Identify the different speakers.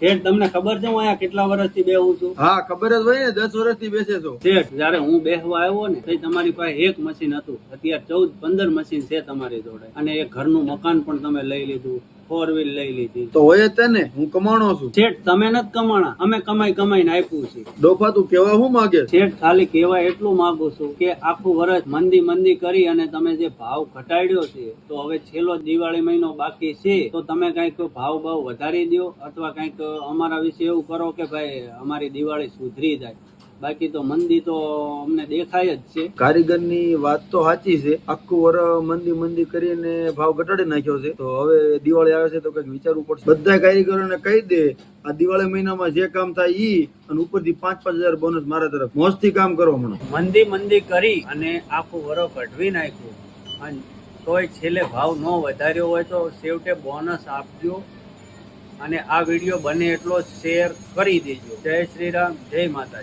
Speaker 1: શેઠ તમને ખબર છે હું અહીંયા કેટલા વર્ષથી બેહું છું?
Speaker 2: હા ખબર જ હોય ને, 10 વર્ષથી બેસે છો.
Speaker 1: શેઠ જયારે હું બેહવા આવ્યો ને તો તમારી પાસે એક મશીન હતું, અત્યારે 14-15 મશીન છે તમારી જોડે, અને એક ઘરનું મકાન પણ તમે લઈ લીધું, 4 વ્હીલ લઈ લીધી.
Speaker 2: તો હોય જ તેને, હું કમાણો છું.
Speaker 1: શેઠ તમે નથી કમાણા, અમે કમાઈને આપ્યું છે.
Speaker 2: ડોફા તું કેવા શું માંગે?
Speaker 1: શેઠ ખાલી કહેવા એટલું માંગુ છું કે આખું વર્ષ મંદી કરી અને તમે જે ભાવ ઘટાડ્યો છે, તો હવે છેલ્લો દિવાળી મહિનો બાકી છે, તો તમે કઈક ભાવ વધારી દો, અથવા કઈક અમારા વિશે એવું કરો કે ભાઈ અમારી દિવાળી સુધરી જાય. બાકી તો મંદી તો અમને દેખાય જ છે.
Speaker 2: કારીગરની વાત તો સાચી છે, આખું વર્ષ મંદી કરીને ભાવ ઘટાડી નાખ્યો છે, તો હવે દિવાળી આવે છે તો કઈક વિચારવું પડશે. બધા કારીગરોને કહી દે આ દિવાળી મહિનામાં જે કામ થાય ઈ, અને ઉપરથી 5-5 હજાર બોનસ મારા તરફ. મોજથી કામ કરો હમણાં.
Speaker 1: મંદી કરી અને આખું વર્ષ ઘટવી નાખ્યું, અને તોય છેલ્લે ભાવ ન વધાર્યો હોય તો છેવટે બોનસ આપજો, અને આ વિડીયો બને એટલો શેર કરી દેજો. જય શ્રી રામ, જય માતાજી.